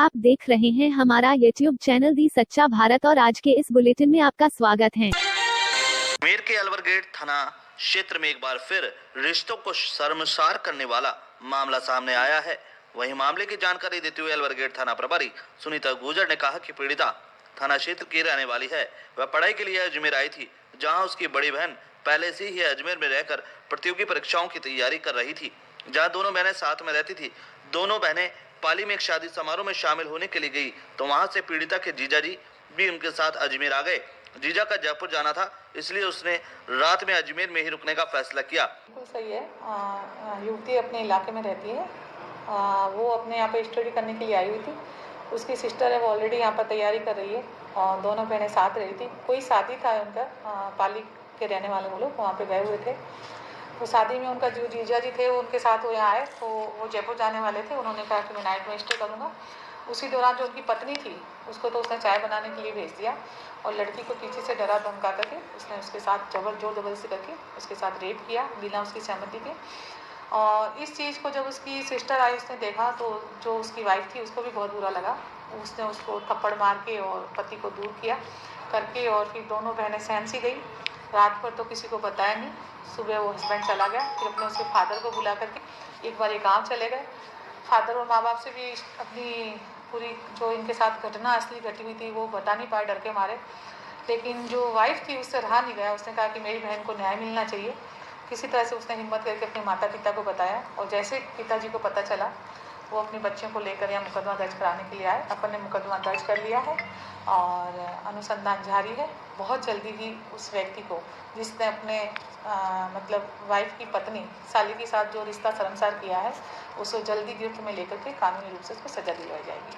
आप देख रहे हैं हमारा YouTube चैनल दी सच्चा भारत और आज के इस बुलेटिन में आपका स्वागत है। अजमेर के अलवर गेट थाना क्षेत्र में एक बार फिर रिश्तों को शर्मसार करने वाला मामला सामने आया है। वहीं मामले की जानकारी देते हुए अलवर गेट थाना प्रभारी सुनीता गुर्जर ने कहा कि पीड़िता थाना क्षेत्र की रहने वाली है। वह पढ़ाई के लिए अजमेर आई थी, जहां उसकी बड़ी बहन पहले से ही अजमेर में रहकर प्रतियोगी परीक्षाओं की तैयारी कर रही थी, जहां दोनों बहनें साथ में रहती थी। दोनों बहनें पाली में एक शादी समारोह में शामिल होने के लिए गई तो वहां से पीड़िता के जीजाजी भी उनके साथ अजमेर आ गए। जीजा का जयपुर जाना था, इसलिए उसने रात में अजमेर में ही रुकने का फैसला किया। बिल्कुल सही है। युवती अपने इलाके में रहती है। वो अपने यहाँ पे स्टडी करने के लिए आई हुई थी। उसकी सिस्टर है, वो ऑलरेडी यहाँ पर तैयारी कर रही है और दोनों बहनें साथ रही थी। कोई शादी था उनका, पाली के रहने वाले वो लोग वहाँ पे गए हुए थे। तो शादी में उनका जो जीजा जी थे वो उनके साथ वो यहाँ आए, तो वो जयपुर जाने वाले थे। उन्होंने कहा कि मैं नाइट में स्टे करूँगा। उसी दौरान जो उनकी पत्नी थी उसको तो उसने चाय बनाने के लिए भेज दिया और लड़की को पीछे से डरा धमका करके उसने उसके साथ जोर जबरदस्ती करके उसके साथ रेप किया बिना उसकी सहमति के। और इस चीज़ को जब उसकी सिस्टर आई, उसने देखा तो जो उसकी वाइफ थी उसको भी बहुत बुरा लगा। उसने उसको थप्पड़ मार के और पति को दूर किया करके और फिर दोनों बहनें सहम सी गई। रात भर तो किसी को बताया नहीं। सुबह वो हस्बैंड चला गया, फिर अपने उसके फादर को बुला करके एक बार ये गाँव चले गए। फादर और माँ बाप से भी अपनी पूरी जो इनके साथ घटना असली घटी हुई थी वो बता नहीं पाए, डर के मारे। लेकिन जो वाइफ थी उससे रहा नहीं गया। उसने कहा कि मेरी बहन को न्याय मिलना चाहिए। किसी तरह से उसने हिम्मत करके अपने माता पिता को बताया और जैसे पिताजी को पता चला वो अपनी बच्चियों को लेकर यहाँ मुकदमा दर्ज कराने के लिए आए। अपन ने मुकदमा दर्ज कर लिया है और अनुसंधान जारी है। बहुत जल्दी ही उस व्यक्ति को जिसने अपने मतलब वाइफ की पत्नी साली के साथ जो रिश्ता शर्मसार किया है उसको जल्दी गिरफ्त में लेकर के कानूनी रूप से उसको सजा दिलवाई जाएगी।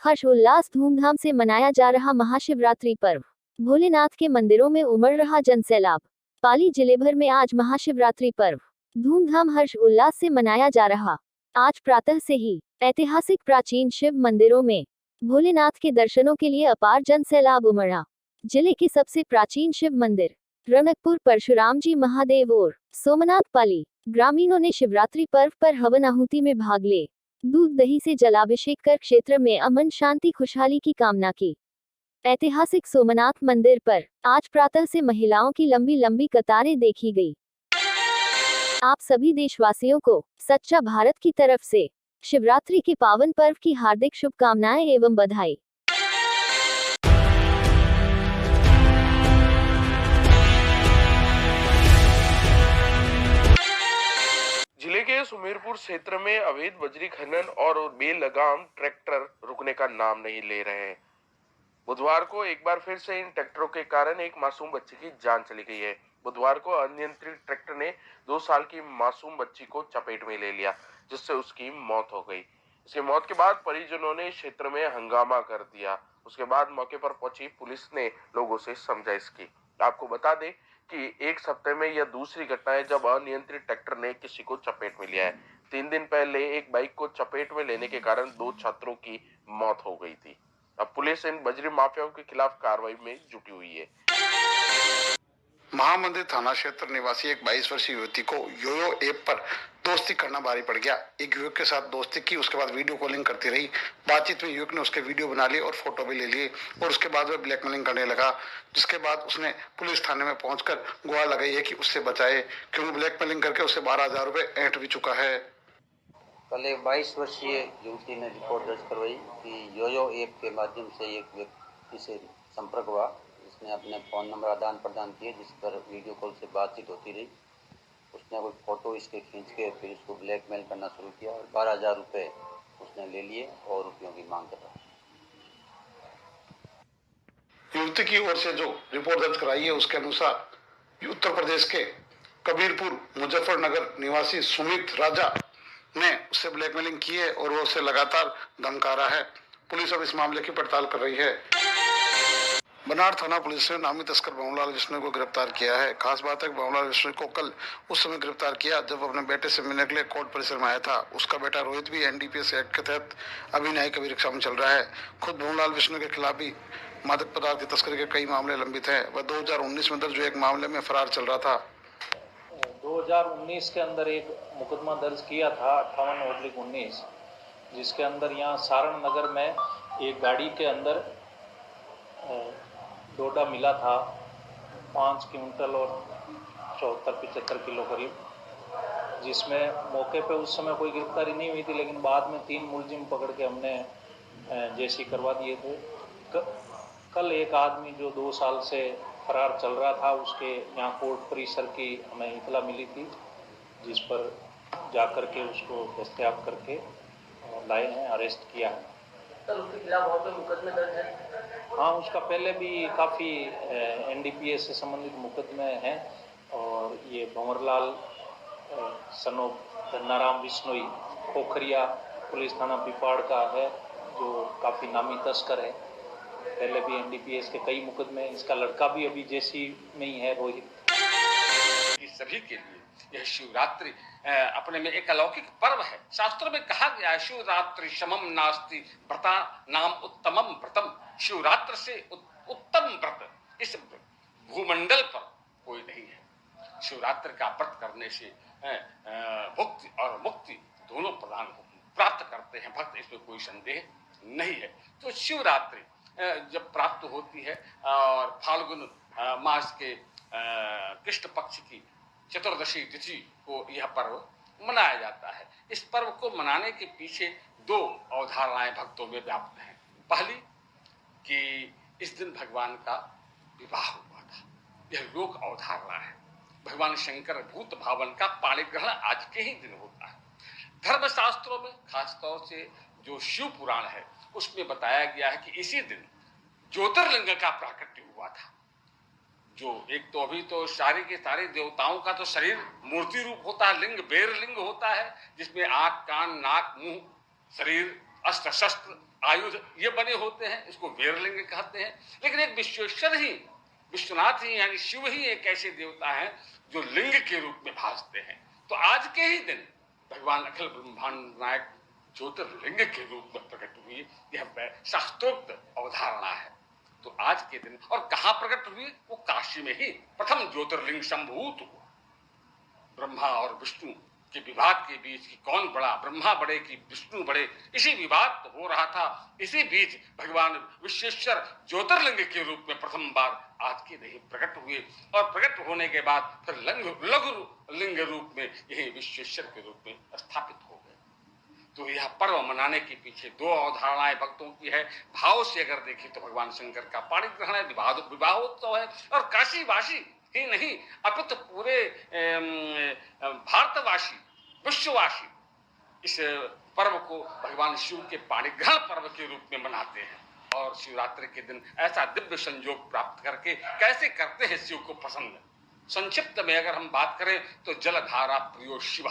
हर्षोल्लास धूमधाम से मनाया जा रहा महाशिवरात्रि पर्व। भोलेनाथ के मंदिरों में उमड़ रहा जनसैलाब। पाली जिले भर में आज महाशिवरात्रि पर्व धूमधाम हर्ष उल्लास से मनाया जा रहा। आज प्रातः से ही ऐतिहासिक प्राचीन शिव मंदिरों में भोलेनाथ के दर्शनों के लिए अपार जनसैलाब उमड़ा। जिले के सबसे प्राचीन शिव मंदिर रौनकपुर परशुराम जी महादेव और सोमनाथ पाली ग्रामीणों ने शिवरात्रि पर्व पर हवन आहुति में भाग ले दूध दही से जलाभिषेक कर क्षेत्र में अमन शांति खुशहाली की कामना की। ऐतिहासिक सोमनाथ मंदिर पर आज प्रातः से महिलाओं की लंबी लंबी कतारें देखी गई। आप सभी देशवासियों को सच्चा भारत की तरफ से शिवरात्रि के पावन पर्व की हार्दिक शुभकामनाएं एवं बधाई। जिले के सुमेरपुर क्षेत्र में अवैध बजरी खनन और बेलगाम ट्रैक्टर रुकने का नाम नहीं ले रहे हैं। बुधवार को एक बार फिर से इन ट्रैक्टरों के कारण एक मासूम बच्ची की जान चली गई है। बुधवार को अनियंत्रित ट्रैक्टर ने 2 साल की मासूम बच्ची को चपेट में ले लिया, जिससे उसकी मौत हो गई। इसकी मौत के बाद परिजनों ने क्षेत्र में हंगामा कर दिया। उसके बाद मौके पर पहुंची पुलिस ने लोगों से समझाइश की। आपको बता दें कि एक सप्ताह में यह दूसरी घटना है जब अनियंत्रित ट्रैक्टर ने किसी को चपेट में लिया है। 3 दिन पहले एक बाइक को चपेट में लेने के कारण 2 छात्रों की मौत हो गई थी। अब पुलिस इन बजरी माफियाओं के खिलाफ कार्रवाई में जुटी हुई है। महामंदिर थाना क्षेत्र निवासी एक 22 वर्षीय युवती को योयो ऐप पर दोस्ती करना भारी पड़ गया। एक युवक के साथ दोस्ती की, उसके बाद वीडियो कॉलिंग करती रही। बातचीत में युवक ने उसके वीडियो बना लिए और फोटो भी ले लिए और उसके बाद वह ब्लैकमेलिंग करने लगा, जिसके बाद उसने पुलिस थाने में पहुंचकर गुहार लगाई है कि उससे बचाए, क्योंकि ब्लैकमेलिंग करके उसे 12,000 रुपए ऐंठ भी चुका है। कल एक 22 वर्षीय युवती ने रिपोर्ट दर्ज करवाई कि योयो ऐप के माध्यम से एक व्यक्ति से संपर्क हुआ, जिसने अपने फ़ोन नंबर आदान प्रदान किए, जिस पर वीडियो कॉल से बातचीत होती रही। उसने कोई फ़ोटो इसके खींच के फिर उसको ब्लैकमेल करना शुरू किया और 12,000 रुपये उसने ले लिए और रुपयों की मांग कर रहा। युवती की ओर से जो रिपोर्ट दर्ज कराई है उसके अनुसार उत्तर प्रदेश के कबीरपुर मुजफ्फरनगर निवासी सुमित राजा ने उससे ब्लैकमेलिंग की है और वो उसे लगातार धमका रहा है। पुलिस अब इस मामले की पड़ताल कर रही है। बनार थाना पुलिस ने नामी तस्कर बाबूलाल विष्णु को गिरफ्तार किया है। खास बात है कि बाबूलाल विष्णु को कल उस समय गिरफ्तार किया जब अपने बेटे से मिलने के लिए कोर्ट परिसर में आया था। उसका बेटा रोहित भी एनडीपीएस एक्ट के तहत अभी न्यायिक अभिरक्षा में चल रहा है। खुद बाबूलाल विष्णु के खिलाफ भी मादक पदार्थ की तस्करी के कई मामले लंबित हैं। वह 2019 में दर्ज हुए एक मामले में फरार चल रहा था। 2019 के अंदर एक मुकदमा दर्ज किया था 58/19 जिसके अंदर यहाँ सारण नगर में एक गाड़ी के अंदर डोडा मिला था 5 क्विंटल और 74-75 किलो करीब, जिसमें मौके पे उस समय कोई गिरफ्तारी नहीं हुई थी, लेकिन बाद में 3 मुलजिम पकड़ के हमने जेसी करवा दिए थे। कल एक आदमी जो 2 साल से फरार चल रहा था, उसके यहाँ कोर्ट परिसर की हमें इतला मिली थी, जिस पर जाकर के उसको दस्तयाब करके लाए हैं, अरेस्ट किया है। सर उसके खिलाफ और कोई मुकदमे दर्ज है? हाँ, उसका पहले भी काफ़ी एनडीपीएस से संबंधित मुकदमे हैं, और ये भंवरलाल सनो धन्नाराम बिश्नोई पोखरिया पुलिस थाना पिपाड़ का है, जो काफ़ी नामी तस्कर है। पहले भी एनडीपीएस के कई मुकदमे, इसका लड़का भी अभी जेसी में ही है, रोहित। सभी के लिए यह शिवरात्रि अपने में एक अलौकिक पर्व है। शास्त्रों में कहा गया है, शिवरात्रि समम नास्ति व्रता नाम उत्तमम व्रतम। शिवरात्रि से उत्तम व्रत इस भूमंडल पर कोई नहीं है। शिवरात्रि का व्रत करने से भुक्ति और मुक्ति दोनों प्रदान प्राप्त करते हैं भक्त, इसमें कोई संदेह नहीं है। तो शिवरात्रि जब प्राप्त होती है और फाल्गुन मास के कृष्ण पक्ष की चतुर्दशी तिथि को यह पर्व मनाया जाता है। इस पर्व को मनाने के पीछे 2 अवधारणाएं भक्तों में व्याप्त हैं। पहली कि इस दिन भगवान का विवाह हुआ था, यह लोक अवधारणा है। भगवान शंकर भूत भावन का पाणिग्रहण आज के ही दिन होता है। धर्मशास्त्रों में खासतौर से जो शिव पुराण है उसमें बताया गया है कि इसी दिन ज्योतिर्लिंग का प्राकट्य हुआ था। जो एक तो अभी तो सारे के सारे देवताओं का तो शरीर मूर्ति रूप होता है, लिंग बेर लिंग होता है, जिसमें आंख कान नाक मुंह शरीर अस्त्र शस्त्र आयुध ये बने होते हैं, इसको बेर लिंग कहते हैं। लेकिन एक विश्वेश्वर ही, विश्वनाथ ही यानी शिव ही एक ऐसे देवता हैं जो लिंग के रूप में भासते हैं। तो आज के ही दिन भगवान अखिल ब्रह्मांड नायक ज्योतिर्लिंग के रूप में प्रकट हुई, यह शास्त्रोक्त अवधारणा है। तो आज के दिन और कहां प्रकट हुई? वो काशी में ही प्रथम ज्योतिर्लिंग संभूत हुआ। ब्रह्मा और विष्णु के विवाद के बीच की कौन बड़ा, ब्रह्मा बड़े कि विष्णु बड़े, इसी विवाद हो रहा था। इसी बीच भगवान विश्वेश्वर ज्योतिर्लिंग के रूप में प्रथम बार आज के दिन प्रकट हुए, और प्रकट होने के बाद फिर लघु लिंग रूप में यही विश्वेश्वर के रूप में स्थापित हो गए। तो यह पर्व मनाने के पीछे 2 अवधारणाएं भक्तों की है। भाव से अगर देखें तो भगवान शंकर का पाणिग्रहण है, विवाहोत्सव है, और काशीवासी ही नहीं अपितु पूरे भारतवासी विश्ववासी इस पर्व को भगवान शिव के पाणिग्रहण पर्व के रूप में मनाते हैं। और शिवरात्रि के दिन ऐसा दिव्य संयोग प्राप्त करके कैसे करते हैं शिव को पसंद। संक्षिप्त में अगर हम बात करें तो जलधारा प्रियो शिव,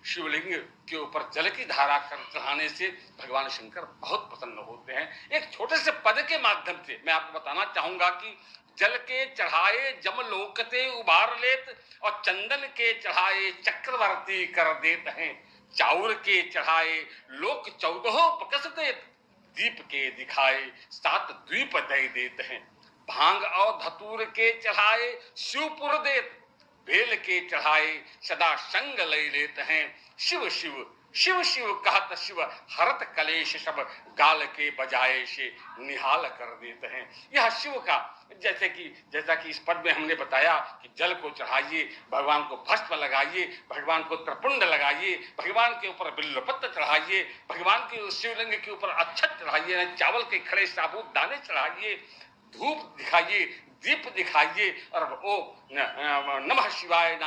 शिवलिंग के ऊपर जल की धारा कर चढ़ाने से भगवान शंकर बहुत प्रसन्न होते हैं। एक छोटे से पद के माध्यम से मैं आपको बताना चाहूंगा कि जल के चढ़ाए जमलोकते उबार लेत, और चंदन के चढ़ाए चक्रवर्ती कर देते हैं। चाउर के चढ़ाए लोक 14 बकस देत, दीप के दिखाए 7 द्वीप दे देते हैं। भांग और धतूर के चढ़ाए शिवपुर देत, बेल के चढ़ाए सदा संग ले लेते हैं। शिव शिव शिव शिव कहत शिव हरत कलेश सब, गाल के बजाए से निहाल कर देते हैं। यह शिव का जैसा कि इस पद में हमने बताया कि जल को चढ़ाइए, भगवान को भस्म लगाइए, भगवान को त्रिपुंड लगाइए, भगवान के ऊपर बिल्वपत्र चढ़ाइए, भगवान के शिवलिंग के ऊपर अक्षत चढ़ाइए, चावल के खड़े साबुत दाने चढ़ाइए, धूप दिखाइए, दीप दिखाइए, और ओ नमः शिवाय।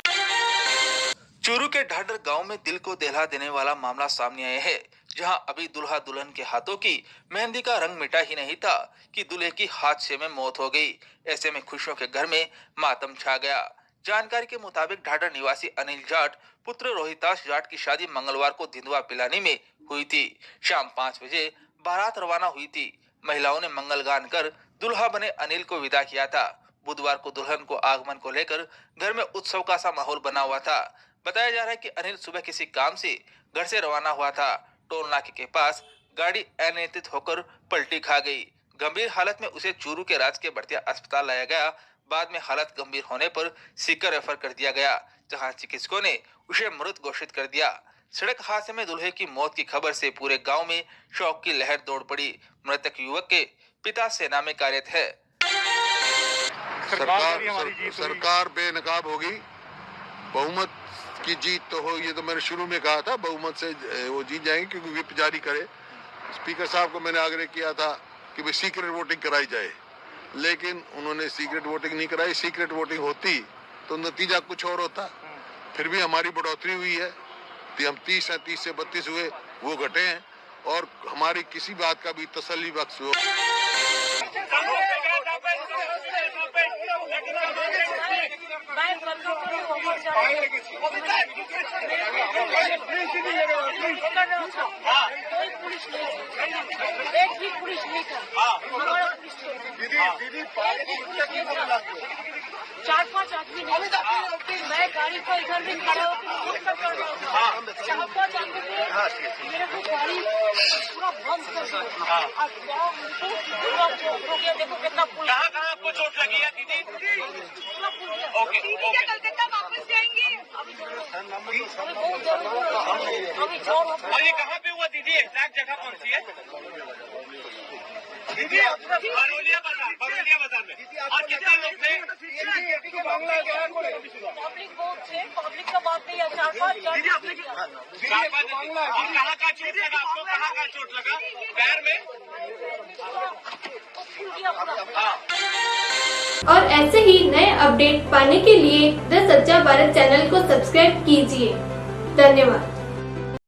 चूरू के ढाडर गांव में दिल को दहला देने वाला मामला सामने आया है, जहां अभी दुल्हा दुल्हन के हाथों की मेहंदी का रंग मिटा ही नहीं था कि दूल्हे की हादसे में मौत हो गई। ऐसे में खुशियों के घर में मातम छा गया। जानकारी के मुताबिक ढाडर निवासी अनिल जाट पुत्र रोहिताश जाट की शादी मंगलवार को धिंदवा पिलानी में हुई थी। शाम 5 बजे बारात रवाना हुई थी। महिलाओं ने मंगल गान कर दुल्हा बने अनिल को विदा किया था। बुधवार को दुल्हन को आगमन को लेकर घर में उत्सव का सा माहौल बना हुआ था। बताया जा रहा है कि अनिल सुबह किसी काम से घर से रवाना हुआ था। टोल नाके के पास गाड़ी अनियंत्रित होकर पलटी खा गई। गंभीर हालत में उसे चूरू के राजकीय बढ़तिया अस्पताल लाया गया। बाद में हालत गंभीर होने पर सीकर रेफर कर दिया गया, जहां चिकित्सकों ने उसे मृत घोषित कर दिया। सड़क हादसे में दूल्हे की मौत की खबर से पूरे गांव में शोक की लहर दौड़ पड़ी। मृतक युवक के पिता सेना में कार्यरत है। सरकार बेनकाब होगी, बहुमत की जीत तो हो, ये तो मैंने शुरू में कहा था, बहुमत से वो जीत जाएंगे क्योंकि व्हिप जारी करे। स्पीकर साहब को मैंने आग्रह किया था कि भाई सीक्रेट वोटिंग कराई जाए, लेकिन उन्होंने सीक्रेट वोटिंग नहीं कराई। सीक्रेट वोटिंग होती तो नतीजा कुछ और होता। फिर भी हमारी बढ़ोतरी हुई है, हम 30 हैं, 30 से 32 हुए, वो घटे हैं और हमारी किसी बात का भी तसल्ली बख्श हो। चार पांच आदमी मैं गाड़ी पर इधर भी खड़ा होकर 4-5 आदमी मेरे को गाड़ी पूरा बंद कर दिया और पूरा हो गया। देखो कितना पुल, कहाँ आपको चोट लगी है दीदी? पूरा पुल गया। ओके ओके, कलकत्ता वापस जाएंगे अभी बहुत जरूर अभी छोड़। और ये कहाँ पे हुआ दीदी? एग्जैक्ट जगह कौन सी है दीदी? बरौलिया बाजार में। और कितने लोग थे? पब्लिक बहुत थे, पब्लिक का बात नहीं है। 4-5 और कहाँ का चोट लगा आपको? कहाँ का चोट लगा? पैर में? और ऐसे ही नए अपडेट पाने के लिए द सच्चा भारत चैनल को सब्सक्राइब कीजिए। धन्यवाद।